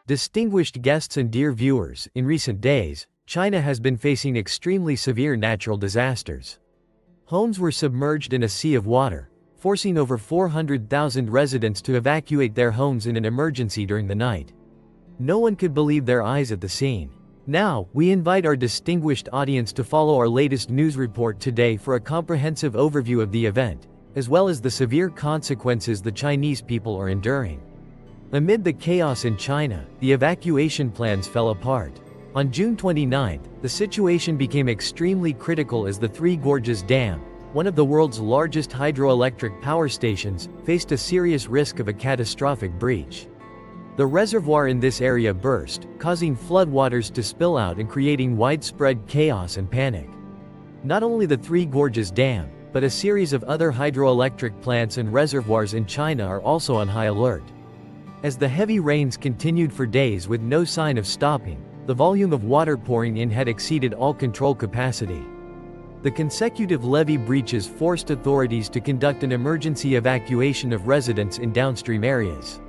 Distinguished guests and dear viewers, in recent days, China has been facing extremely severe natural disasters. Homes were submerged in a sea of water, forcing over 400,000 residents to evacuate their homes in an emergency during the night. No one could believe their eyes at the scene. Now, we invite our distinguished audience to follow our latest news report today for a comprehensive overview of the event, as well as the severe consequences the Chinese people are enduring. Amid the chaos in China, the evacuation plans fell apart. On June 29, the situation became extremely critical as the Three Gorges Dam, one of the world's largest hydroelectric power stations, faced a serious risk of a catastrophic breach. The reservoir in this area burst, causing floodwaters to spill out and creating widespread chaos and panic. Not only the Three Gorges Dam, but a series of other hydroelectric plants and reservoirs in China are also on high alert. As the heavy rains continued for days with no sign of stopping, the volume of water pouring in had exceeded all control capacity. The consecutive levee breaches forced authorities to conduct an emergency evacuation of residents in downstream areas.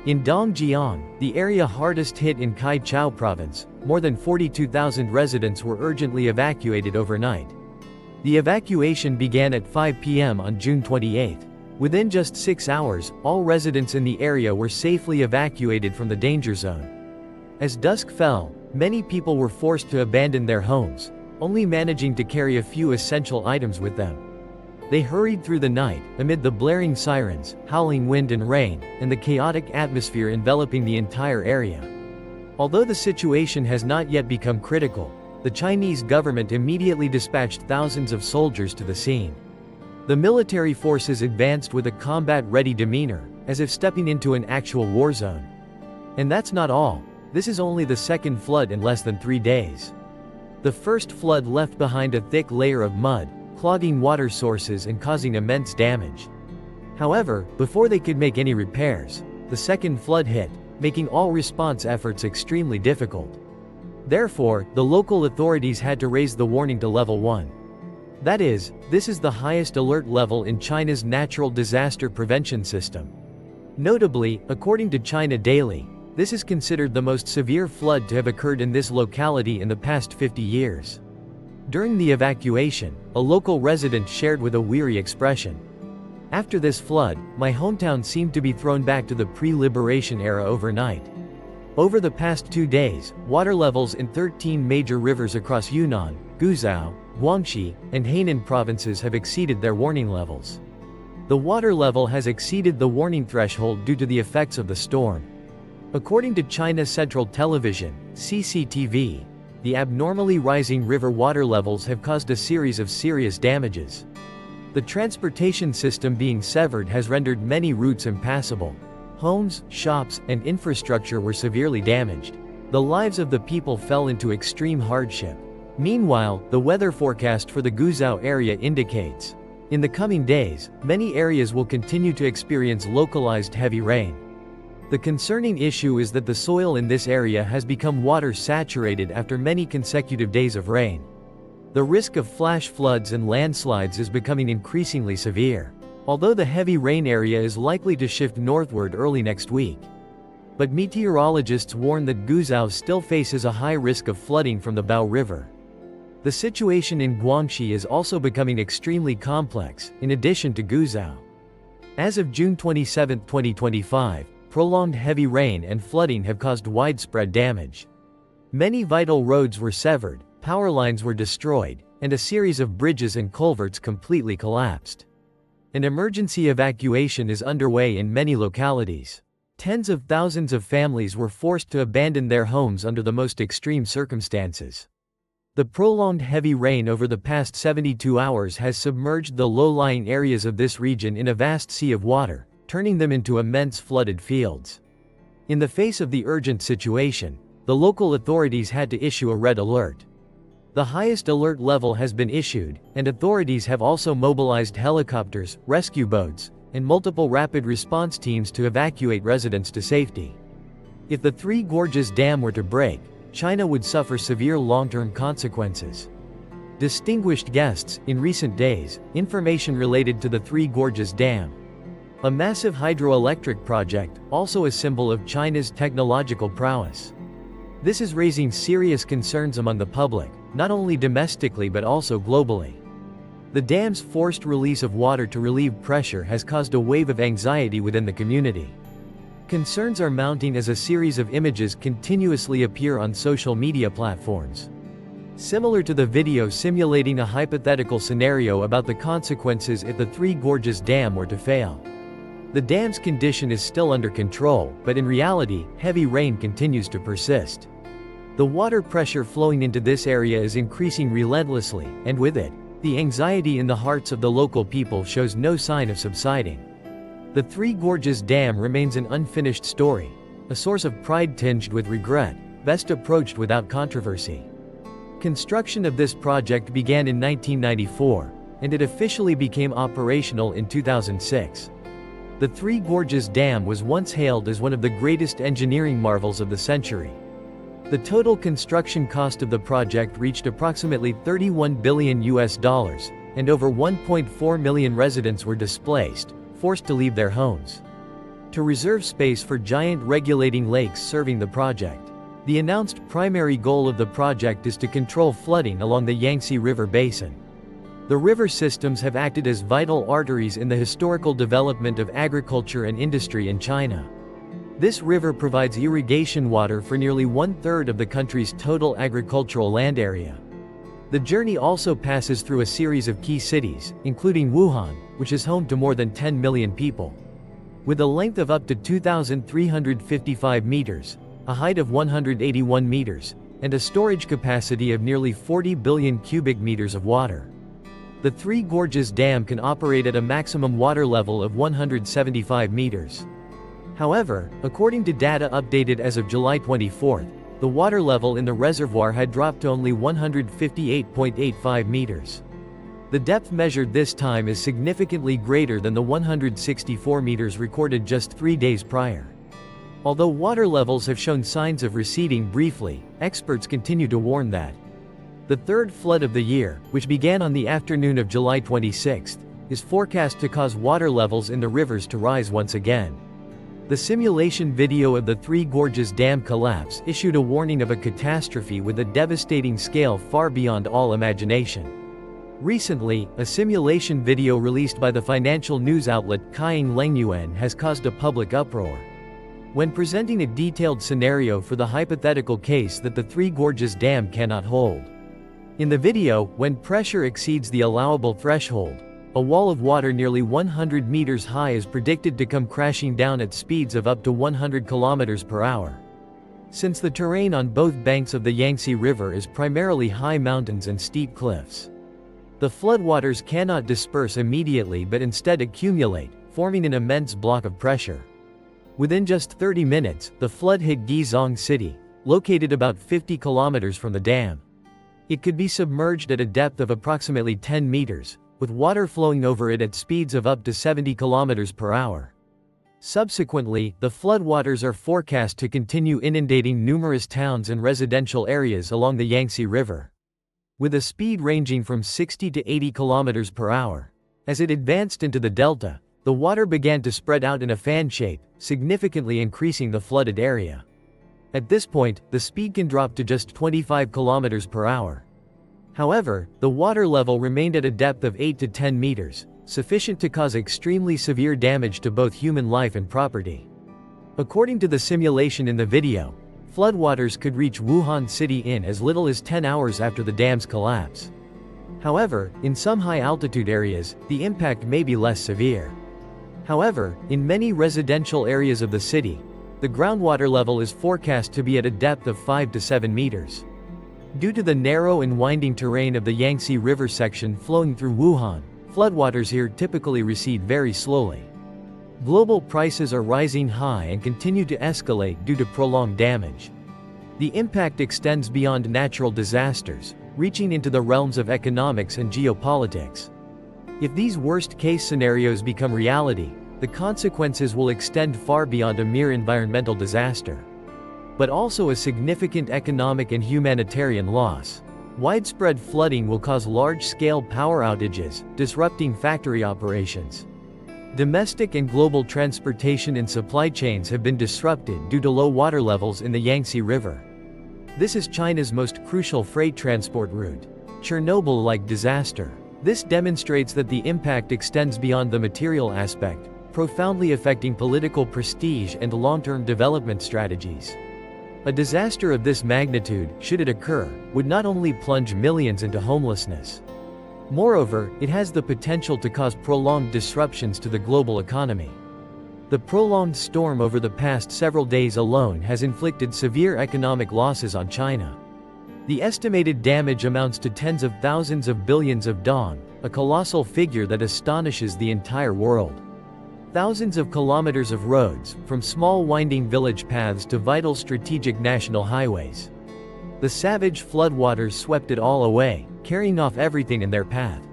In Dongjiang, the area hardest hit in Kaichou province, more than 42,000 residents were urgently evacuated overnight. The evacuation began at 5 p.m. on June 28. Within just 6 hours, all residents in the area were safely evacuated from the danger zone. As dusk fell, many people were forced to abandon their homes, only managing to carry a few essential items with them. They hurried through the night, amid the blaring sirens, howling wind and rain, and the chaotic atmosphere enveloping the entire area. Although the situation has not yet become critical, the Chinese government immediately dispatched thousands of soldiers to the scene. The military forces advanced with a combat-ready demeanor, as if stepping into an actual war zone. And that's not all. This is only the second flood in less than 3 days. The first flood left behind a thick layer of mud, clogging water sources and causing immense damage. However, before they could make any repairs, the second flood hit, making all response efforts extremely difficult. Therefore, the local authorities had to raise the warning to level 1. That is, this is the highest alert level in China's natural disaster prevention system. Notably, according to China Daily, this is considered the most severe flood to have occurred in this locality in the past 50 years. During the evacuation, a local resident shared with a weary expression, "After this flood, my hometown seemed to be thrown back to the pre-liberation era overnight." Over the past 2 days, water levels in 13 major rivers across Yunnan, Guizhou, Guangxi, and Hainan provinces have exceeded their warning levels. The water level has exceeded the warning threshold due to the effects of the storm. According to China Central Television, CCTV, the abnormally rising river water levels have caused a series of serious damages. The transportation system being severed has rendered many routes impassable. Homes, shops, and infrastructure were severely damaged. The lives of the people fell into extreme hardship. Meanwhile, the weather forecast for the Guizhou area indicates, in the coming days, many areas will continue to experience localized heavy rain. The concerning issue is that the soil in this area has become water-saturated after many consecutive days of rain. The risk of flash floods and landslides is becoming increasingly severe, although the heavy rain area is likely to shift northward early next week. But meteorologists warn that Guizhou still faces a high risk of flooding from the Bao River. The situation in Guangxi is also becoming extremely complex, in addition to Guizhou. As of June 27, 2025, prolonged heavy rain and flooding have caused widespread damage. Many vital roads were severed, power lines were destroyed, and a series of bridges and culverts completely collapsed. An emergency evacuation is underway in many localities. Tens of thousands of families were forced to abandon their homes under the most extreme circumstances. The prolonged heavy rain over the past 72 hours has submerged the low-lying areas of this region in a vast sea of water, turning them into immense flooded fields. In the face of the urgent situation, the local authorities had to issue a red alert. The highest alert level has been issued, and authorities have also mobilized helicopters, rescue boats, and multiple rapid response teams to evacuate residents to safety. If the Three Gorges Dam were to break, China would suffer severe long-term consequences. Distinguished guests, in recent days, information related to the Three Gorges Dam, a massive hydroelectric project, also a symbol of China's technological prowess. This is raising serious concerns among the public, not only domestically but also globally. The dam's forced release of water to relieve pressure has caused a wave of anxiety within the community. Concerns are mounting as a series of images continuously appear on social media platforms, similar to the video simulating a hypothetical scenario about the consequences if the Three Gorges Dam were to fail. The dam's condition is still under control, but in reality, heavy rain continues to persist. The water pressure flowing into this area is increasing relentlessly, and with it, the anxiety in the hearts of the local people shows no sign of subsiding. The Three Gorges Dam remains an unfinished story, a source of pride tinged with regret, best approached without controversy. Construction of this project began in 1994, and it officially became operational in 2006. The Three Gorges Dam was once hailed as one of the greatest engineering marvels of the century. The total construction cost of the project reached approximately $31 billion, and over 1.4 million residents were displaced, forced to leave their homes, to reserve space for giant regulating lakes serving the project. The announced primary goal of the project is to control flooding along the Yangtze River basin. The river systems have acted as vital arteries in the historical development of agriculture and industry in China. This river provides irrigation water for nearly 1/3 of the country's total agricultural land area. The journey also passes through a series of key cities, including Wuhan, which is home to more than 10 million people. With a length of up to 2,355 meters, a height of 181 meters, and a storage capacity of nearly 40 billion cubic meters of water. The Three Gorges Dam can operate at a maximum water level of 175 meters. However, according to data updated as of July 24, the water level in the reservoir had dropped to only 158.85 meters. The depth measured this time is significantly greater than the 164 meters recorded just 3 days prior. Although water levels have shown signs of receding briefly, experts continue to warn that the third flood of the year, which began on the afternoon of July 26, is forecast to cause water levels in the rivers to rise once again. The simulation video of the Three Gorges Dam collapse issued a warning of a catastrophe with a devastating scale far beyond all imagination. Recently, a simulation video released by the financial news outlet Kaiying Lengyuan has caused a public uproar. When presenting a detailed scenario for the hypothetical case that the Three Gorges Dam cannot hold. In the video, when pressure exceeds the allowable threshold, a wall of water nearly 100 meters high is predicted to come crashing down at speeds of up to 100 kilometers per hour. Since the terrain on both banks of the Yangtze River is primarily high mountains and steep cliffs, the floodwaters cannot disperse immediately but instead accumulate, forming an immense block of pressure. Within just 30 minutes, the flood hit Guizhou City, located about 50 kilometers from the dam. It could be submerged at a depth of approximately 10 meters, with water flowing over it at speeds of up to 70 kilometers per hour. Subsequently, the floodwaters are forecast to continue inundating numerous towns and residential areas along the Yangtze River, with a speed ranging from 60 to 80 kilometers per hour. As it advanced into the delta, the water began to spread out in a fan shape, significantly increasing the flooded area. At this point, the speed can drop to just 25 kilometers per hour. However, the water level remained at a depth of 8 to 10 meters, sufficient to cause extremely severe damage to both human life and property. According to the simulation in the video, floodwaters could reach Wuhan City in as little as 10 hours after the dam's collapse. However, in some high-altitude areas, the impact may be less severe. However, in many residential areas of the city, the groundwater level is forecast to be at a depth of 5 to 7 meters. Due to the narrow and winding terrain of the Yangtze River section flowing through Wuhan, floodwaters here typically recede very slowly. Global prices are rising high and continue to escalate due to prolonged damage. The impact extends beyond natural disasters, reaching into the realms of economics and geopolitics. If these worst-case scenarios become reality, the consequences will extend far beyond a mere environmental disaster, but also a significant economic and humanitarian loss. Widespread flooding will cause large-scale power outages, disrupting factory operations. Domestic and global transportation and supply chains have been disrupted due to low water levels in the Yangtze River. This is China's most crucial freight transport route. Chernobyl-like disaster. This demonstrates that the impact extends beyond the material aspect, profoundly affecting political prestige and long-term development strategies. A disaster of this magnitude, should it occur, would not only plunge millions into homelessness. Moreover, it has the potential to cause prolonged disruptions to the global economy. The prolonged storm over the past several days alone has inflicted severe economic losses on China. The estimated damage amounts to tens of thousands of billions of dong, a colossal figure that astonishes the entire world. Thousands of kilometers of roads, from small winding village paths to vital strategic national highways. The savage floodwaters swept it all away, carrying off everything in their path.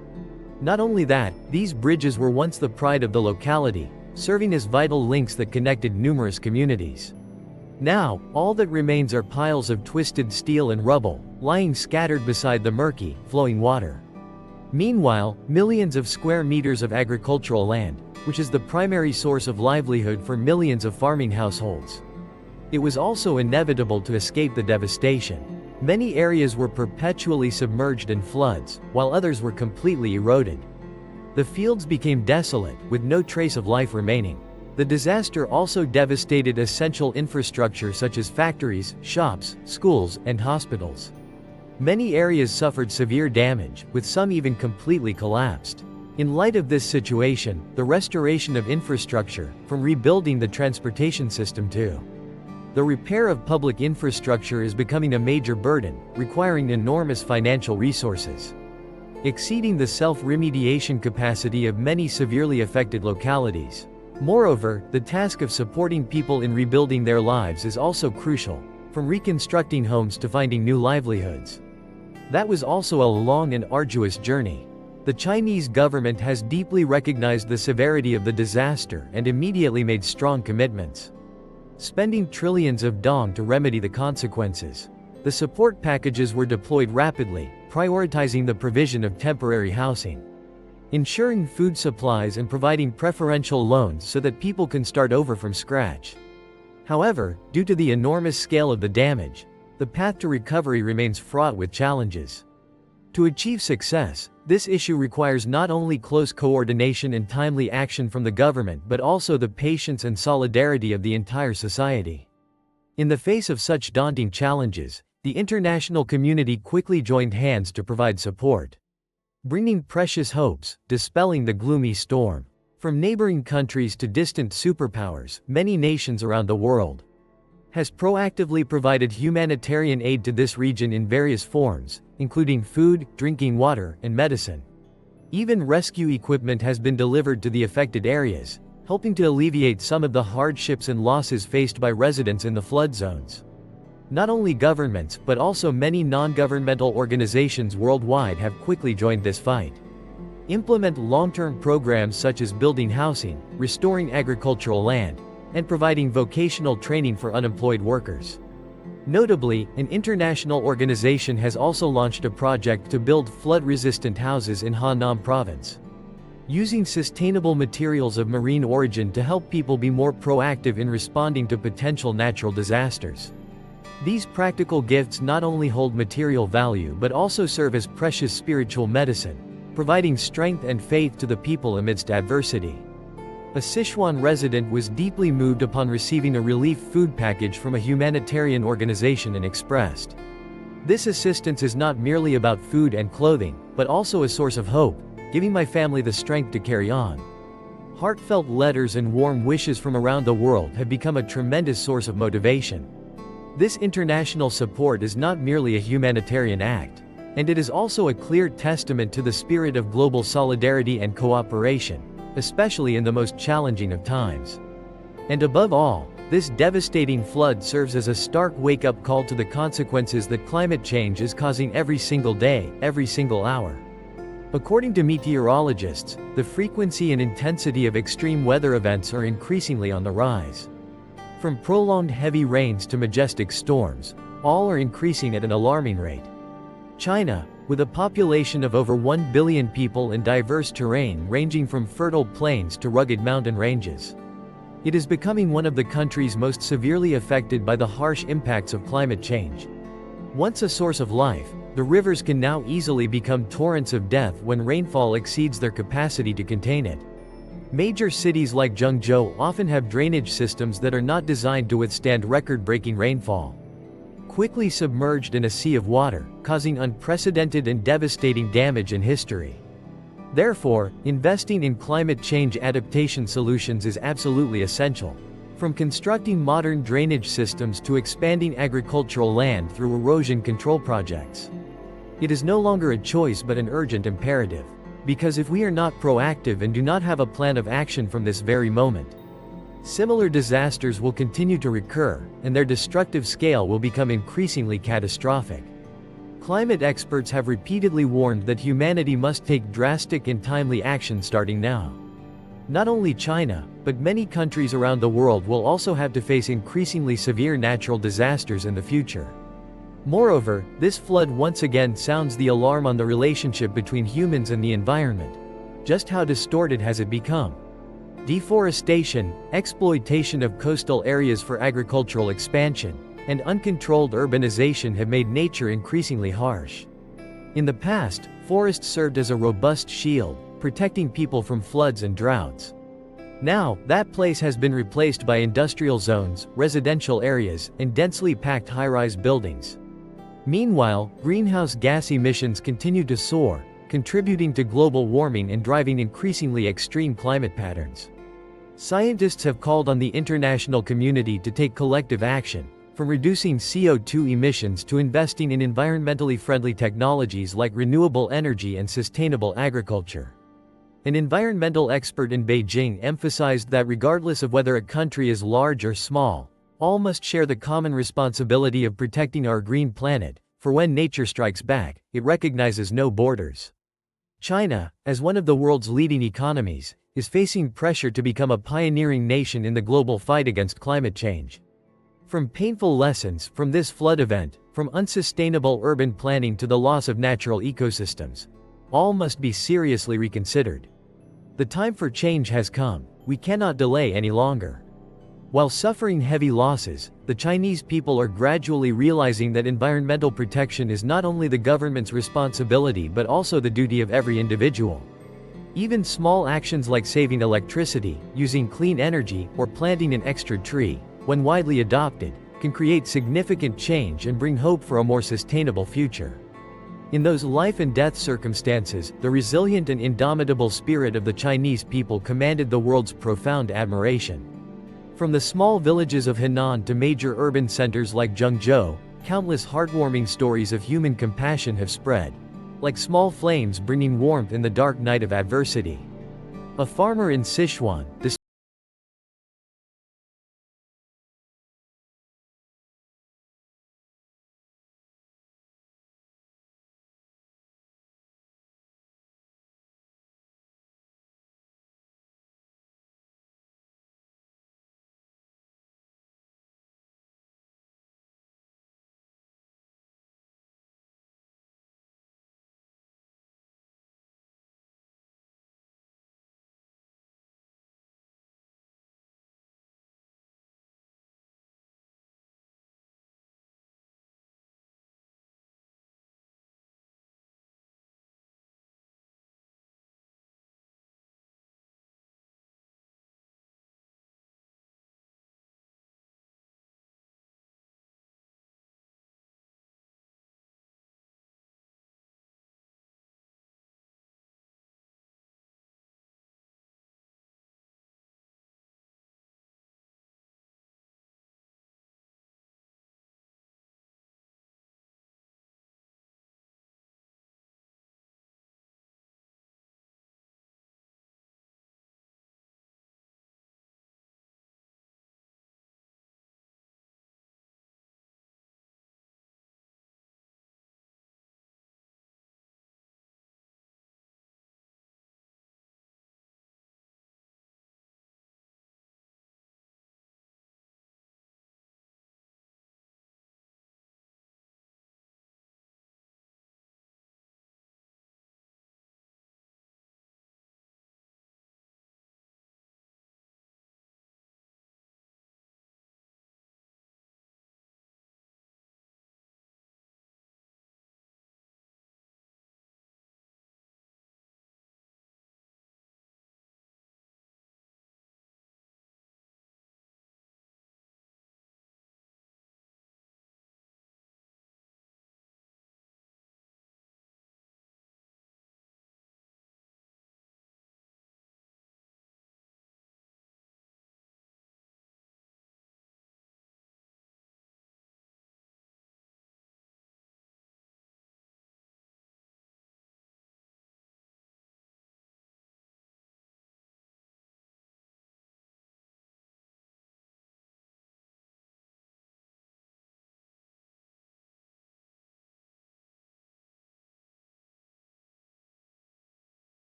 Not only that, these bridges were once the pride of the locality, serving as vital links that connected numerous communities. Now, all that remains are piles of twisted steel and rubble, lying scattered beside the murky, flowing water. Meanwhile, millions of square meters of agricultural land, which is the primary source of livelihood for millions of farming households. It was also inevitable to escape the devastation. Many areas were perpetually submerged in floods, while others were completely eroded. The fields became desolate, with no trace of life remaining. The disaster also devastated essential infrastructure such as factories, shops, schools, and hospitals. Many areas suffered severe damage, with some even completely collapsed. In light of this situation, the restoration of infrastructure, from rebuilding the transportation system to the repair of public infrastructure, is becoming a major burden, requiring enormous financial resources, exceeding the self-remediation capacity of many severely affected localities. Moreover, the task of supporting people in rebuilding their lives is also crucial, from reconstructing homes to finding new livelihoods. That was also a long and arduous journey. The Chinese government has deeply recognized the severity of the disaster and immediately made strong commitments, spending trillions of dong to remedy the consequences. The support packages were deployed rapidly, prioritizing the provision of temporary housing, ensuring food supplies and providing preferential loans so that people can start over from scratch. However, due to the enormous scale of the damage, the path to recovery remains fraught with challenges. To achieve success, this issue requires not only close coordination and timely action from the government but also the patience and solidarity of the entire society. In the face of such daunting challenges, the international community quickly joined hands to provide support, bringing precious hopes, dispelling the gloomy storm. From neighboring countries to distant superpowers, many nations around the world has proactively provided humanitarian aid to this region in various forms, including food, drinking water, and medicine. Even rescue equipment has been delivered to the affected areas, helping to alleviate some of the hardships and losses faced by residents in the flood zones. Not only governments, but also many non-governmental organizations worldwide have quickly joined this fight. Implement long-term programs such as building housing, restoring agricultural land, and providing vocational training for unemployed workers. Notably, an international organization has also launched a project to build flood-resistant houses in Henan province, using sustainable materials of marine origin to help people be more proactive in responding to potential natural disasters. These practical gifts not only hold material value but also serve as precious spiritual medicine, providing strength and faith to the people amidst adversity. A Sichuan resident was deeply moved upon receiving a relief food package from a humanitarian organization and expressed, "This assistance is not merely about food and clothing, but also a source of hope, giving my family the strength to carry on." Heartfelt letters and warm wishes from around the world have become a tremendous source of motivation. This international support is not merely a humanitarian act, and it is also a clear testament to the spirit of global solidarity and cooperation, especially in the most challenging of times. And above all, this devastating flood serves as a stark wake-up call to the consequences that climate change is causing every single day, every single hour. According to meteorologists, the frequency and intensity of extreme weather events are increasingly on the rise. From prolonged heavy rains to majestic storms, all are increasing at an alarming rate. China, with a population of over 1 billion people and diverse terrain ranging from fertile plains to rugged mountain ranges. It is becoming one of the countries most severely affected by the harsh impacts of climate change. Once a source of life, the rivers can now easily become torrents of death when rainfall exceeds their capacity to contain it. Major cities like Zhengzhou often have drainage systems that are not designed to withstand record-breaking rainfall, quickly submerged in a sea of water, causing unprecedented and devastating damage in history. Therefore, investing in climate change adaptation solutions is absolutely essential. From constructing modern drainage systems to expanding agricultural land through erosion control projects. It is no longer a choice but an urgent imperative. Because if we are not proactive and do not have a plan of action from this very moment, similar disasters will continue to recur, and their destructive scale will become increasingly catastrophic. Climate experts have repeatedly warned that humanity must take drastic and timely action starting now. Not only China, but many countries around the world will also have to face increasingly severe natural disasters in the future. Moreover, this flood once again sounds the alarm on the relationship between humans and the environment. Just how distorted has it become? Deforestation, exploitation of coastal areas for agricultural expansion, and uncontrolled urbanization have made nature increasingly harsh. In the past, forests served as a robust shield, protecting people from floods and droughts. Now, that place has been replaced by industrial zones, residential areas, and densely packed high-rise buildings. Meanwhile, greenhouse gas emissions continue to soar, contributing to global warming and driving increasingly extreme climate patterns. Scientists have called on the international community to take collective action, from reducing CO2 emissions to investing in environmentally friendly technologies like renewable energy and sustainable agriculture. An environmental expert in Beijing emphasized that regardless of whether a country is large or small, all must share the common responsibility of protecting our green planet, for when nature strikes back, it recognizes no borders. China, as one of the world's leading economies, is facing pressure to become a pioneering nation in the global fight against climate change. From painful lessons from this flood event, from unsustainable urban planning to the loss of natural ecosystems, all must be seriously reconsidered. The time for change has come. We cannot delay any longer. While suffering heavy losses, the Chinese people are gradually realizing that environmental protection is not only the government's responsibility but also the duty of every individual. Even small actions like saving electricity, using clean energy, or planting an extra tree, when widely adopted, can create significant change and bring hope for a more sustainable future. In those life and death circumstances, the resilient and indomitable spirit of the Chinese people commanded the world's profound admiration. From the small villages of Henan to major urban centers like Zhengzhou, countless heartwarming stories of human compassion have spread, like small flames bringing warmth in the dark night of adversity. A farmer in Sichuan, the